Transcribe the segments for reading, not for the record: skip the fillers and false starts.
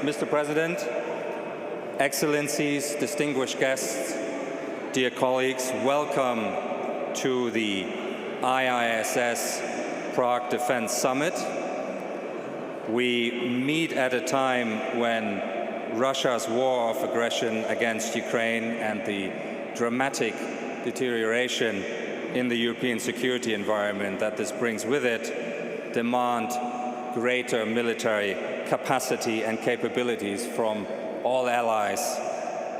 Mr. President, Excellencies, distinguished guests, dear colleagues, welcome to the IISS Prague Defence Summit. We meet at a time when Russia's war of aggression against Ukraine and the dramatic deterioration in the European security environment that this brings with it demand greater military capacity and capabilities from all allies,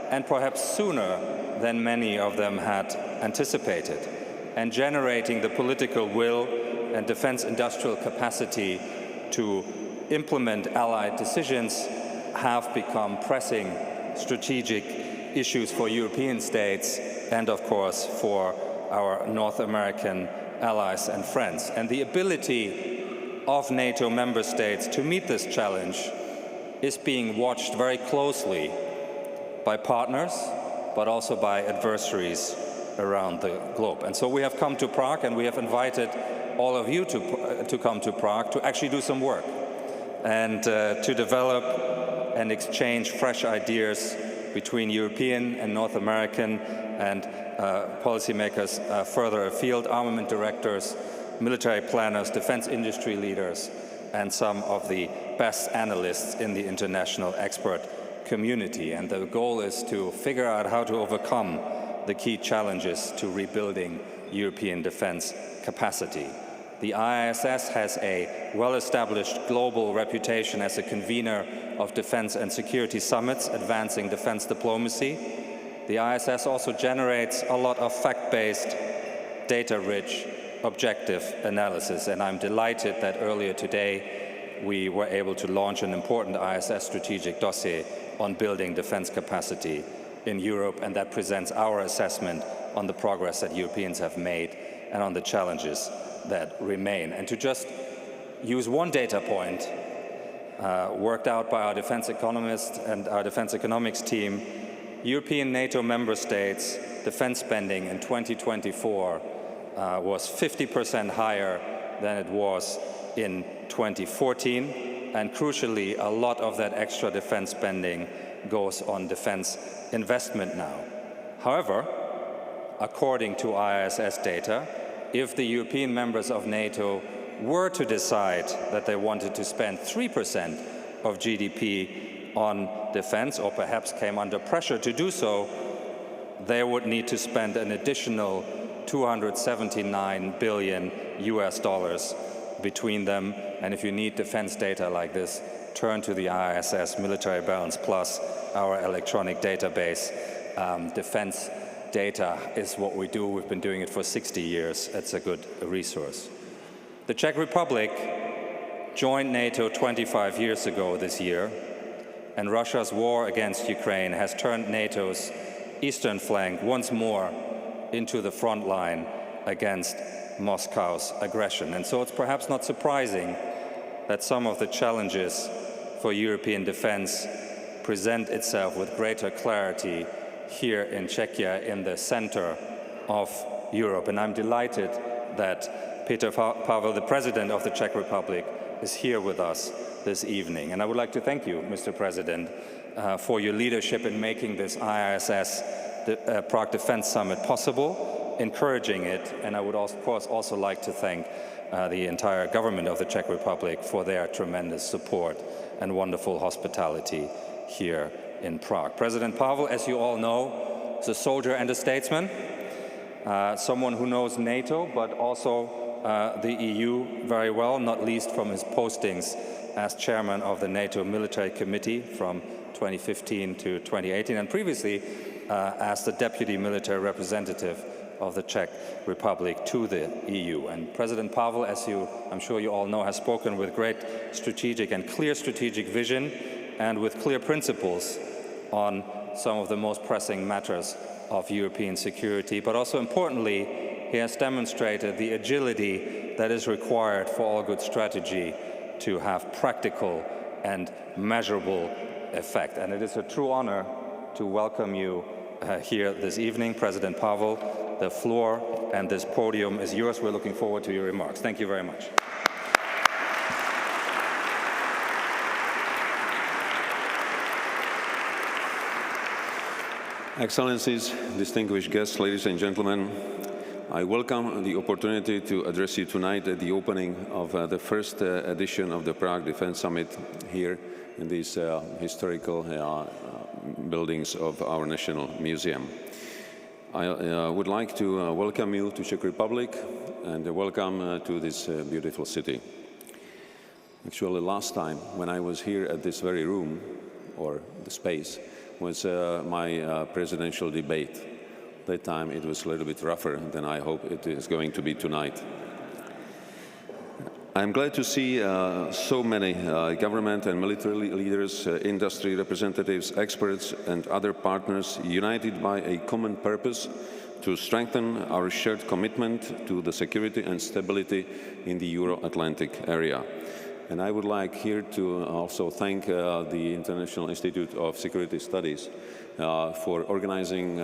and perhaps sooner than many of them had anticipated. And generating the political will and defense industrial capacity to implement allied decisions have become pressing strategic issues for European states and, of course, for our North American allies and friends. And the ability of NATO member states to meet this challenge is being watched very closely by partners, but also by adversaries around the globe. And so we have come to Prague, and we have invited all of you to come to Prague to actually do some work and to develop and exchange fresh ideas between European and North American and policymakers further afield, armament directors, military planners, defense industry leaders, and some of the best analysts in the international expert community. And the goal is to figure out how to overcome the key challenges to rebuilding European defense capacity. The IISS has a well-established global reputation as a convener of defense and security summits, advancing defense diplomacy. The IISS also generates a lot of fact-based, data-rich, objective analysis, and I'm delighted that earlier today we were able to launch an important IISS strategic dossier on building defense capacity in Europe, and that presents our assessment on the progress that Europeans have made and on the challenges that remain. And to just use one data point worked out by our defense economists and our defense economics team, European NATO member states' defense spending in 2024 was 50% higher than it was in 2014, and crucially, a lot of that extra defense spending goes on defense investment now. However, according to IISS data, if the European members of NATO were to decide that they wanted to spend 3% of GDP on defense, or perhaps came under pressure to do so, they would need to spend an additional $279 billion between them. And if you need defense data like this, turn to the IISS Military Balance Plus, our electronic database. Defense data is what we do. We've been doing it for 60 years. It's a good resource. The Czech Republic joined NATO 25 years ago this year, and Russia's war against Ukraine has turned NATO's eastern flank once more into the front line against Moscow's aggression. And so it's perhaps not surprising that some of the challenges for European defense present itself with greater clarity here in Czechia, in the center of Europe. And I'm delighted that Petr Pavel, the President of the Czech Republic, is here with us this evening. And I would like to thank you, Mr. President, for your leadership in making this IISS Prague Defence Summit possible, encouraging it, and I would of course also like to thank the entire government of the Czech Republic for their tremendous support and wonderful hospitality here in Prague. President Pavel, as you all know, is a soldier and a statesman, someone who knows NATO, but also the EU very well, not least from his postings as chairman of the NATO Military Committee from 2015 to 2018, and previously as the deputy military representative of the Czech Republic to the EU. And President Pavel, as I'm sure you all know, has spoken with great strategic and clear strategic vision and with clear principles on some of the most pressing matters of European security. But also importantly, he has demonstrated the agility that is required for all good strategy to have practical and measurable effect. And it is a true honor to welcome you here this evening. President Pavel, the floor and this podium is yours. We're looking forward to your remarks. Thank you very much. Excellencies, distinguished guests, ladies and gentlemen, I welcome the opportunity to address you tonight at the opening of the first edition of the Prague Defence Summit here in these historical buildings of our National Museum. I would like to welcome you to Czech Republic and welcome to this beautiful city. Actually, last time when I was here at this very room, or the space, was my presidential debate. That time it was a little bit rougher than I hope it is going to be tonight. I'm glad to see so many government and military leaders, industry representatives, experts and other partners united by a common purpose to strengthen our shared commitment to the security and stability in the Euro-Atlantic area. And I would like here to also thank the International Institute of Security Studies for organizing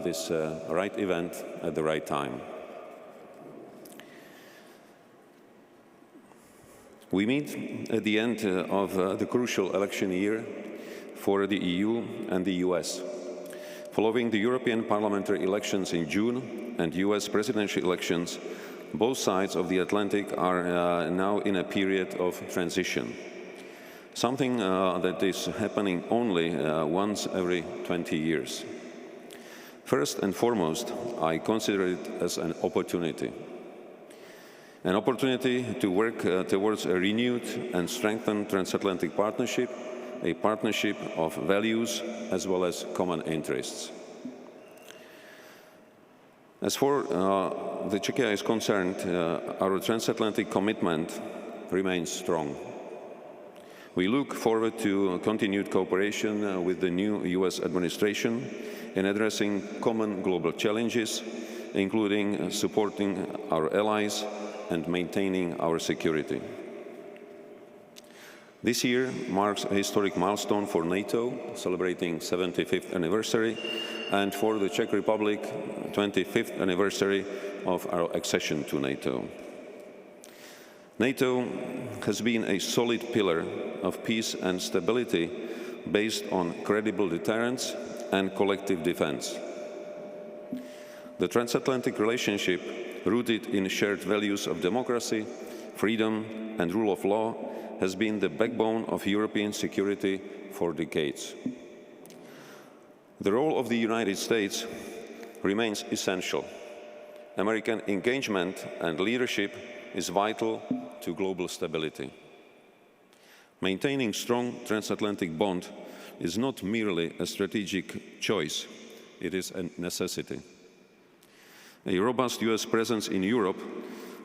this right event at the right time. We meet at the end of the crucial election year for the EU and the US. Following the European parliamentary elections in June and US presidential elections, both sides of the Atlantic are now in a period of transition, something that is happening only once every 20 years. First and foremost, I consider it as an opportunity to work towards a renewed and strengthened transatlantic partnership, a partnership of values as well as common interests. As far the Czechia is concerned, our transatlantic commitment remains strong. We look forward to continued cooperation with the new US administration in addressing common global challenges, including supporting our allies and maintaining our security. This year marks a historic milestone for NATO, celebrating 75th anniversary, and for the Czech Republic, 25th anniversary of our accession to NATO. NATO has been a solid pillar of peace and stability based on credible deterrence and collective defense. The transatlantic relationship, rooted in shared values of democracy, freedom and rule of law, has been the backbone of European security for decades. The role of the United States remains essential. American engagement and leadership is vital to global stability. Maintaining strong transatlantic bond is not merely a strategic choice, it is a necessity. A robust US presence in Europe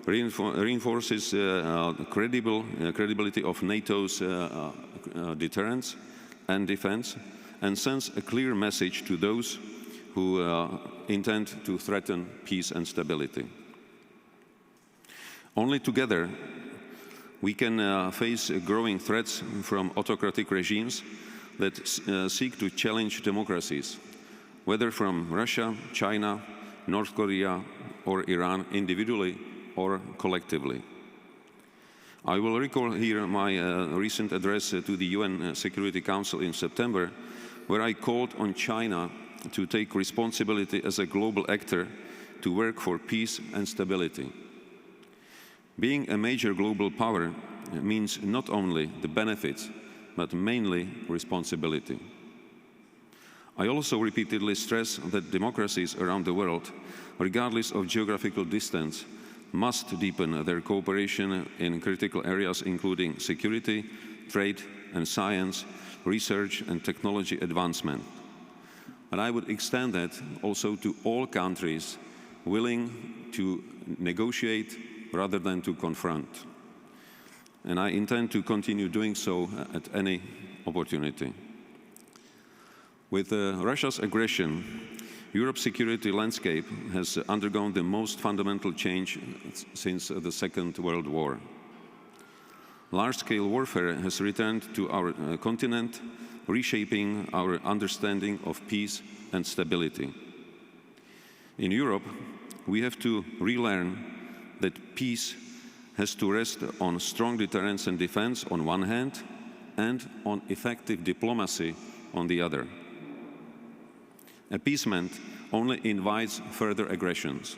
reinforces the credibility of NATO's deterrence and defense, and sends a clear message to those who intend to threaten peace and stability. Only together we can face growing threats from autocratic regimes that seek to challenge democracies, whether from Russia, China, North Korea or Iran individually or collectively. I will recall here my recent address to the UN Security Council in September, where I called on China to take responsibility as a global actor to work for peace and stability. Being a major global power means not only the benefits, but mainly responsibility. I also repeatedly stress that democracies around the world, regardless of geographical distance, must deepen their cooperation in critical areas including security, trade and science, research and technology advancement. And I would extend that also to all countries willing to negotiate rather than to confront. And I intend to continue doing so at any opportunity. With Russia's aggression, Europe's security landscape has undergone the most fundamental change since the Second World War. Large-scale warfare has returned to our continent, reshaping our understanding of peace and stability. In Europe, we have to relearn that peace has to rest on strong deterrence and defense on one hand, and on effective diplomacy on the other. Appeasement only invites further aggressions.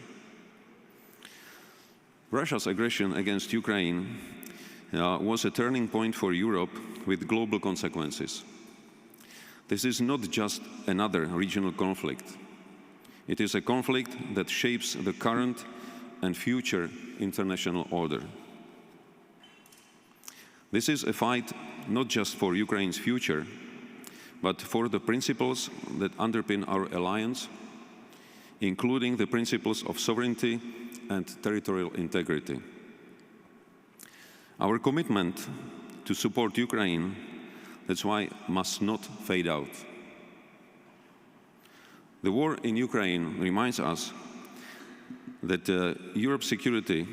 Russia's aggression against Ukraine was a turning point for Europe with global consequences. This is not just another regional conflict. It is a conflict that shapes the current and future international order. This is a fight not just for Ukraine's future, but for the principles that underpin our alliance, including the principles of sovereignty and territorial integrity. Our commitment to support Ukraine, that's why, must not fade out. The war in Ukraine reminds us that Europe's security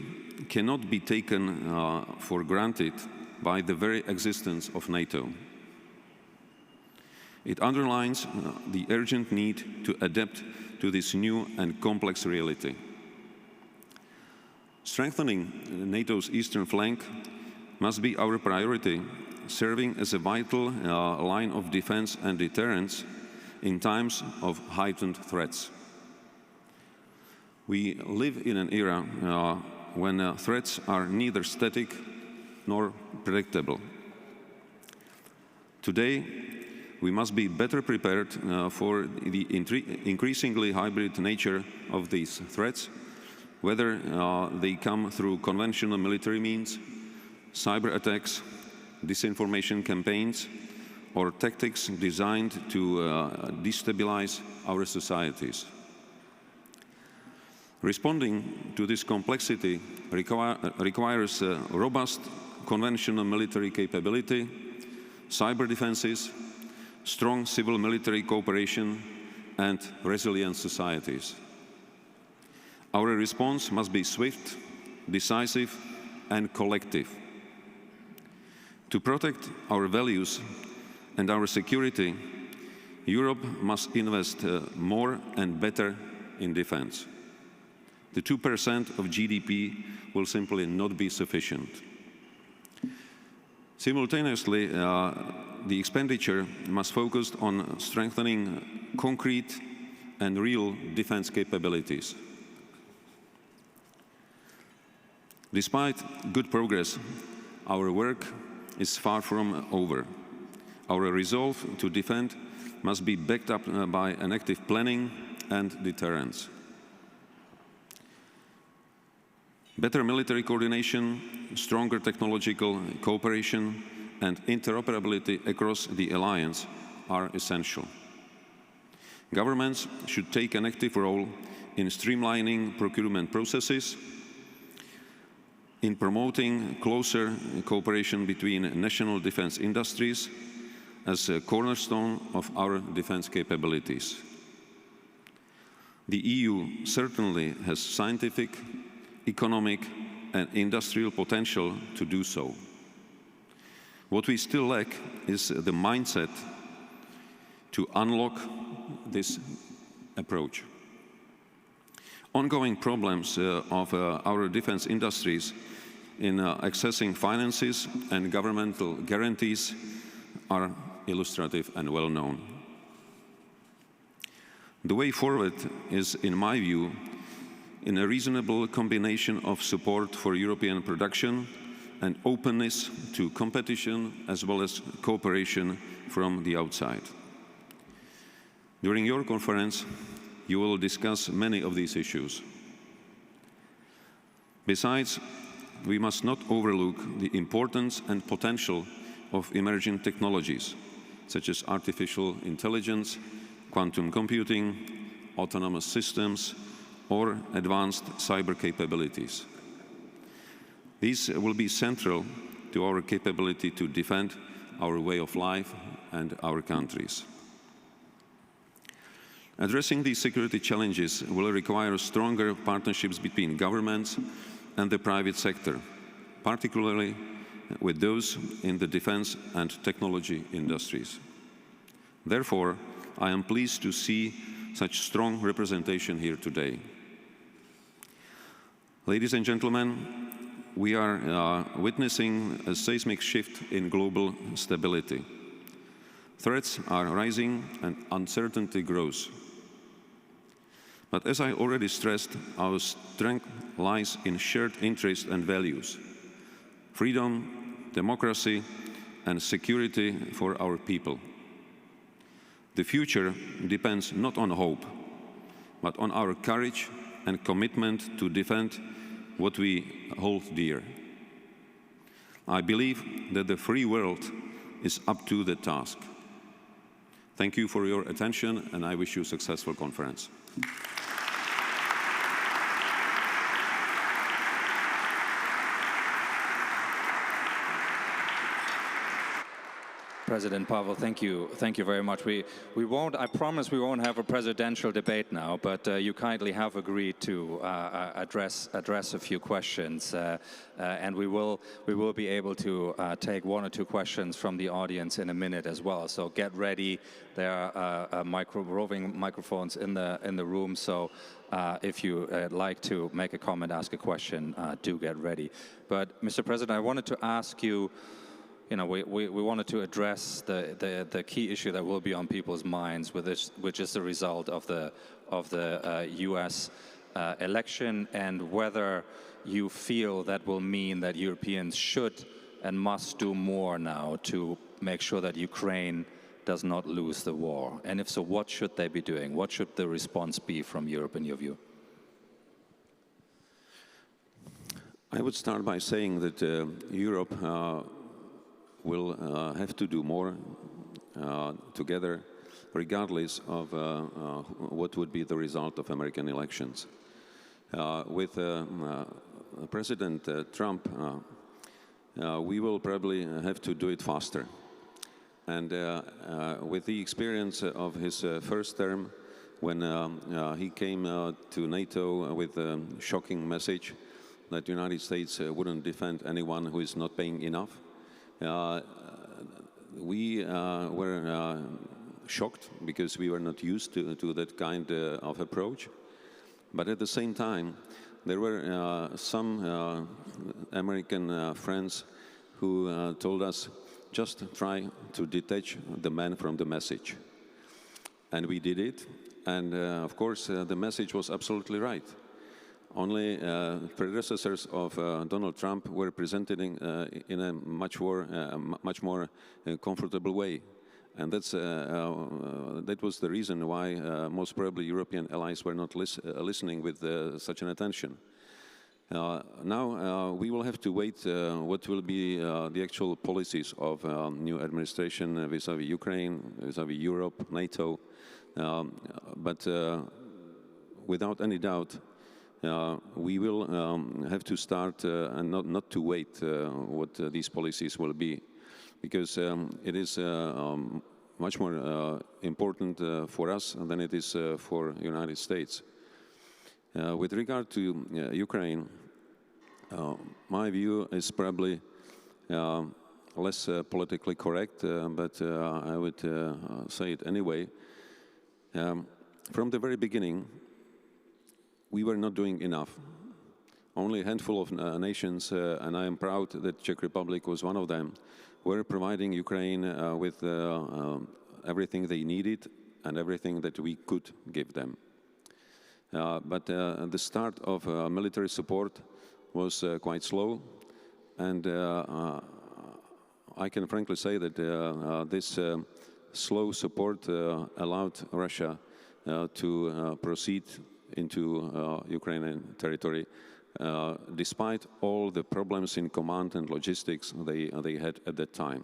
cannot be taken for granted by the very existence of NATO. It underlines the urgent need to adapt to this new and complex reality. Strengthening NATO's eastern flank must be our priority, serving as a vital line of defense and deterrence in times of heightened threats. We live in an era when threats are neither static nor predictable. Today, we must be better prepared for the increasingly hybrid nature of these threats, whether they come through conventional military means, cyber attacks, disinformation campaigns, or tactics designed to destabilize our societies. Responding to this complexity requires robust conventional military capability, cyber defenses, strong civil-military cooperation, and resilient societies. Our response must be swift, decisive, and collective. To protect our values and our security, Europe must invest more and better in defense. The 2% of GDP will simply not be sufficient. Simultaneously, the expenditure must focus on strengthening concrete and real defense capabilities. Despite good progress, our work is far from over. Our resolve to defend must be backed up by an active planning and deterrence. Better military coordination, stronger technological cooperation, and interoperability across the alliance are essential. Governments should take an active role in streamlining procurement processes, in promoting closer cooperation between national defense industries as a cornerstone of our defense capabilities. The EU certainly has scientific, economic, and industrial potential to do so. What we still lack is the mindset to unlock this approach. Ongoing problems of our defense industries in accessing finances and governmental guarantees are illustrative and well known. The way forward is, in my view, in a reasonable combination of support for European production and openness to competition as well as cooperation from the outside. During your conference, you will discuss many of these issues. Besides, we must not overlook the importance and potential of emerging technologies, such as artificial intelligence, quantum computing, autonomous systems, or advanced cyber capabilities. These will be central to our capability to defend our way of life and our countries. Addressing these security challenges will require stronger partnerships between governments and the private sector, particularly with those in the defense and technology industries. Therefore, I am pleased to see such strong representation here today. Ladies and gentlemen, we are witnessing a seismic shift in global stability. Threats are rising and uncertainty grows. But as I already stressed, our strength lies in shared interests and values: freedom, democracy, and security for our people. The future depends not on hope, but on our courage and commitment to defend what we hold dear. I believe that the free world is up to the task. Thank you for your attention, and I wish you a successful conference. President Pavel, thank you very much. We won't, I promise we won't have a presidential debate now, but you kindly have agreed to address a few questions, and we will be able to take one or two questions from the audience in a minute as well. So get ready. There are roving microphones in the room. So if you like to make a comment, ask a question, do get ready. But Mr. President, I wanted to ask you. You know, we wanted to address the key issue that will be on people's minds, which is the result of the U.S. Election, and whether you feel that will mean that Europeans should and must do more now to make sure that Ukraine does not lose the war. And if so, what should they be doing? What should the response be from Europe, in your view? I would start by saying that Europe will have to do more together, regardless of what would be the result of American elections. With President Trump, we will probably have to do it faster. And with the experience of his first term, when he came to NATO with a shocking message that the United States wouldn't defend anyone who is not paying enough, we were shocked because we were not used to that kind of approach. But at the same time, there were some American friends who told us, just try to detach the man from the message. And we did it. And of course, the message was absolutely right. Only predecessors of Donald Trump were presented in a much more comfortable way. And that was the reason why most probably European allies were not listening with such an attention. Now we will have to wait what will be the actual policies of new administration vis-à-vis Ukraine, vis-à-vis Europe, NATO. But without any doubt, we will have to start and not to wait what these policies will be, because it is much more important for us than it is for the United States. With regard to Ukraine, my view is probably less politically correct, but I would say it anyway. From the very beginning, we were not doing enough. Only a handful of nations, and I am proud that Czech Republic was one of them, were providing Ukraine with everything they needed and everything that we could give them. But the start of military support was quite slow, and I can frankly say that this slow support allowed Russia to proceed into Ukrainian territory, despite all the problems in command and logistics they had at that time.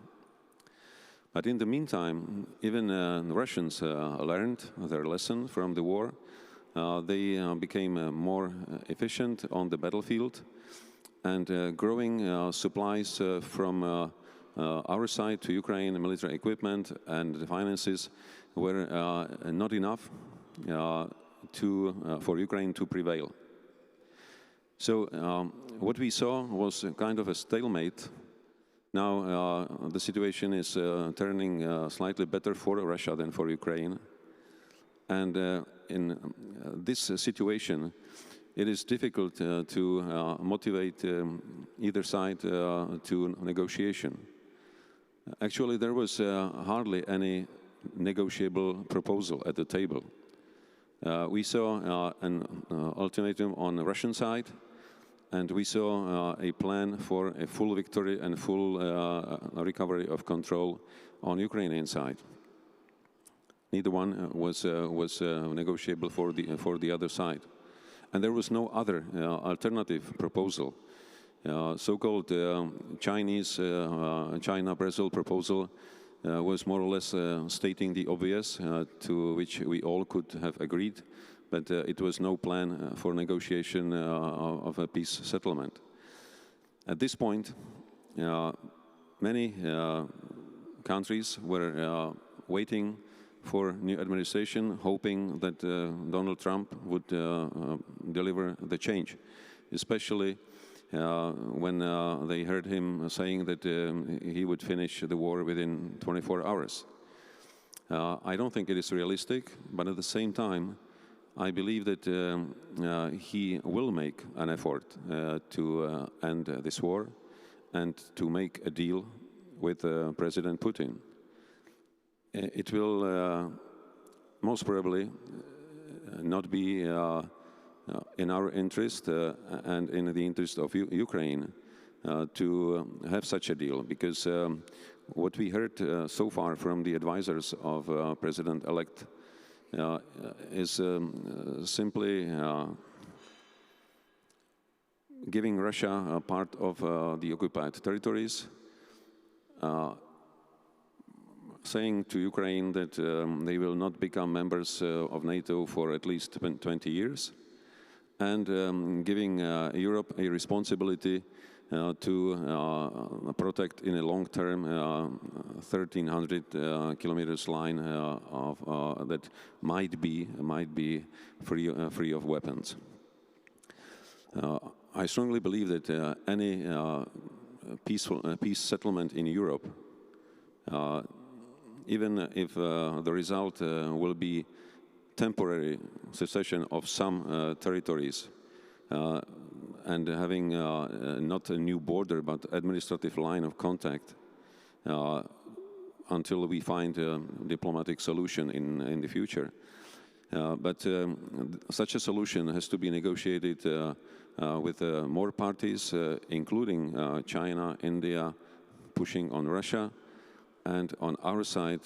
But in the meantime, even the Russians learned their lesson from the war. They became more efficient on the battlefield, and growing supplies from our side to Ukraine, military equipment and the finances were not enough for Ukraine to prevail. So what we saw was kind of a stalemate. Now the situation is turning slightly better for Russia than for Ukraine. And in this situation, it is difficult to motivate either side to negotiation. Actually, there was hardly any negotiable proposal at the table. We saw an ultimatum on the Russian side, and we saw a plan for a full victory and full recovery of control on Ukrainian side. Neither one was negotiable for the other side, and there was no other alternative proposal. So-called China-Brazil proposal was more or less stating the obvious, to which we all could have agreed, but it was no plan for negotiation of a peace settlement. At this point, many countries were waiting for new administration, hoping that Donald Trump would deliver the change, especially when they heard him saying that he would finish the war within 24 hours. I don't think it is realistic, but at the same time, I believe that he will make an effort to end this war and to make a deal with President Putin. It will most probably not be in our interest and in the interest of Ukraine to have such a deal, because what we heard so far from the advisors of President-elect is simply giving Russia a part of the occupied territories, saying to Ukraine that they will not become members of NATO for at least 20 years, and giving Europe a responsibility to protect in a long term 1,300 kilometers line that might be free of weapons. I strongly believe that any peace settlement in Europe, even if the result will be temporary secession of some territories and having not a new border but administrative line of contact until we find a diplomatic solution in the future. But such a solution has to be negotiated with more parties, including China, India, pushing on Russia, and on our side,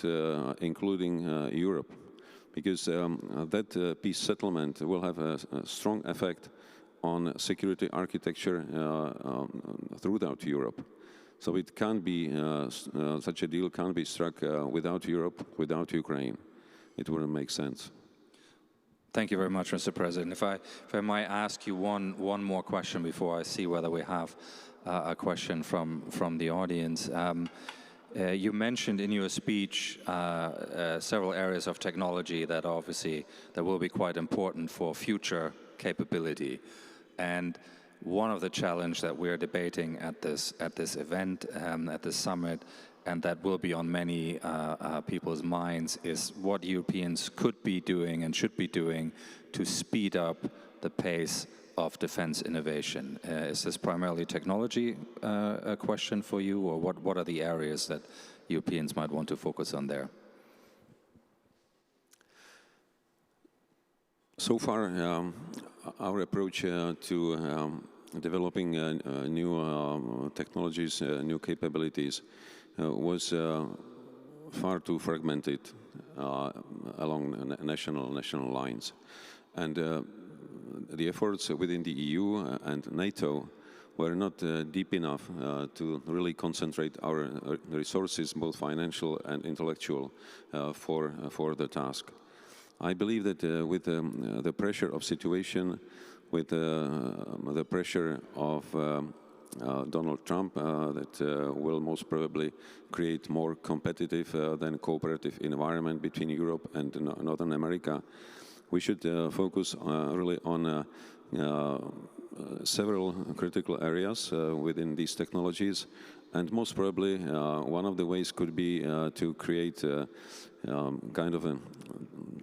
including Europe. Because that peace settlement will have a strong effect on security architecture throughout Europe. So it can't be, such a deal can't be struck without Europe, without Ukraine. It wouldn't make sense. Thank you very much, Mr. President. If I might ask you one more question before I see whether we have a question from the audience. You mentioned in your speech several areas of technology that obviously that will be quite important for future capability. And one of the challenges that we're debating at this event, at this summit, and that will be on many people's minds, is what Europeans could be doing and should be doing to speed up the pace of defense innovation. Is this primarily technology a question for you, or what are the areas that Europeans might want to focus on there? So far, our approach to developing new technologies, new capabilities, was far too fragmented along national lines. And the efforts within the EU and NATO were not deep enough to really concentrate our resources, both financial and intellectual, for the task. I believe that with the pressure of situation, with the pressure of Donald Trump, that will most probably create more competitive than cooperative environment between Europe and Northern America, we should focus really on several critical areas within these technologies, and most probably one of the ways could be to create kind of a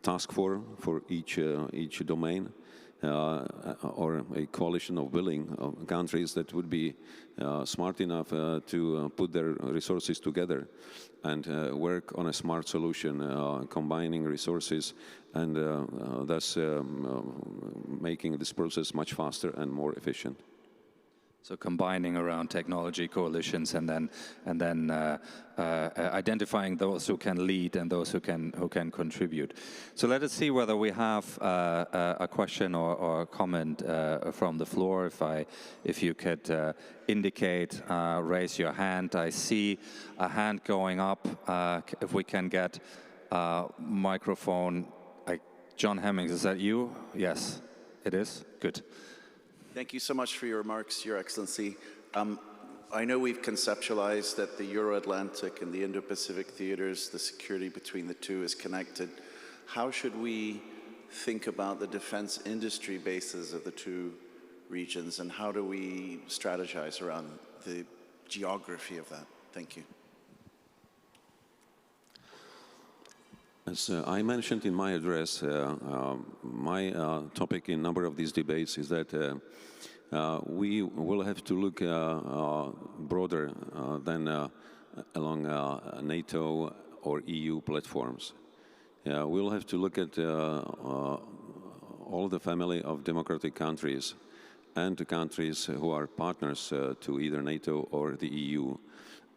task force for each domain, or a coalition of willing countries that would be smart enough to put their resources together and work on a smart solution, combining resources and thus making this process much faster and more efficient. So combining around technology coalitions and then identifying those who can lead and those who can contribute. So let us see whether we have a question or a comment from the floor. If you could indicate, raise your hand. I see a hand going up. If we can get a microphone. John Hemmings, is that you? Yes, it is. Good. Thank you so much for your remarks, Your Excellency. I know we've conceptualized that the Euro-Atlantic and the Indo-Pacific theaters, the security between the two is connected. How should we think about the defense industry bases of the two regions, and how do we strategize around the geography of that? Thank you. As I mentioned in my address, my topic in a number of these debates is that we will have to look broader than along NATO or EU platforms. We'll have to look at all the family of democratic countries and the countries who are partners to either NATO or the EU,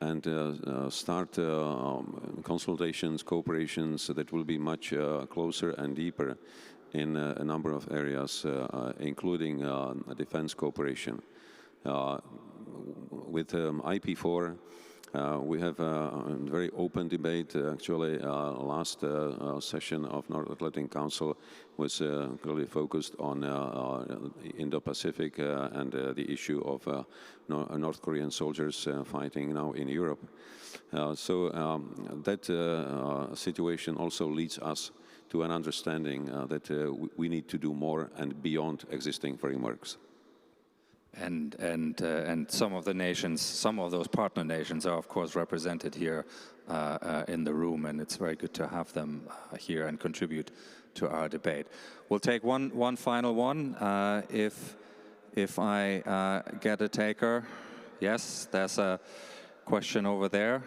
and start consultations, cooperations that will be much closer and deeper in a number of areas, including defense cooperation. With IP4, we have a very open debate. Actually, last session of North Atlantic Council was clearly focused on Indo-Pacific and the issue of North Korean soldiers fighting now in Europe. So that situation also leads us to an understanding that we need to do more and beyond existing frameworks. And some of the nations, some of those partner nations are of course represented here in the room, and it's very good to have them here and contribute to our debate. We'll take one final one. If I get a taker, yes, there's a question over there.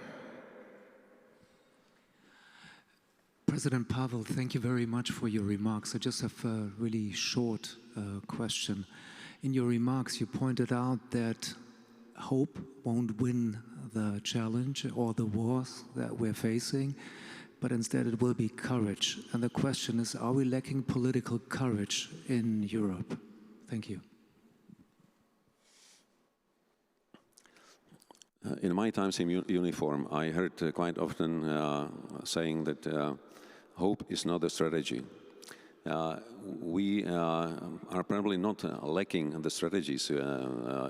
President Pavel, thank you very much for your remarks. I just have a really short question. In your remarks, you pointed out that hope won't win the challenge or the wars that we're facing, but instead it will be courage. And the question is, are we lacking political courage in Europe? Thank you. In my times in uniform, I heard quite often saying that hope is not a strategy. We are probably not lacking the strategies,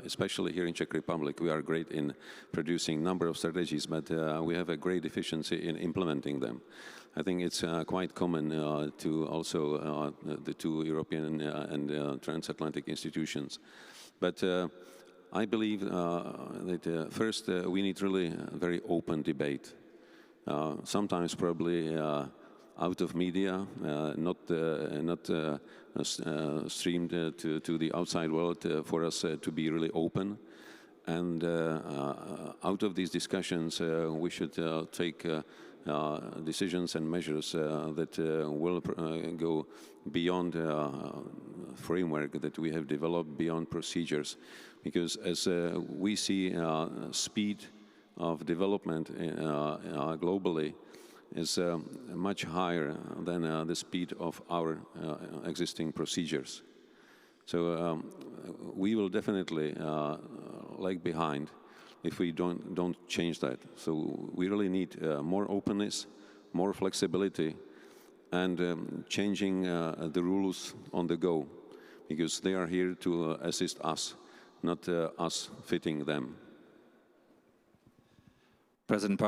especially here in Czech Republic. We are great in producing a number of strategies, but we have a great efficiency in implementing them. I think it's quite common to also the two European and transatlantic institutions. But I believe that first we need really a very open debate. Sometimes probably out of media, not streamed to the outside world for us to be really open. And out of these discussions, we should take decisions and measures that will go beyond framework that we have developed, beyond procedures. Because as we see speed of development globally is much higher than the speed of our existing procedures. So we will definitely lag behind if we don't change that. So we really need more openness, more flexibility, and changing the rules on the go, because they are here to assist us, not us fitting them. President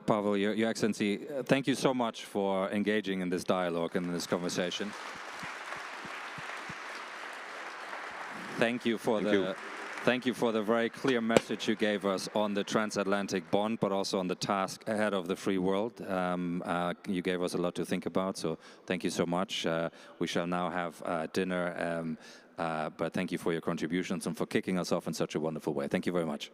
Pavel, Your Excellency, thank you so much for engaging in this dialogue and in this conversation. Thank you for Thank you for the very clear message you gave us on the transatlantic bond, but also on the task ahead of the free world. You gave us a lot to think about, so thank you so much. We shall now have dinner, but thank you for your contributions and for kicking us off in such a wonderful way. Thank you very much.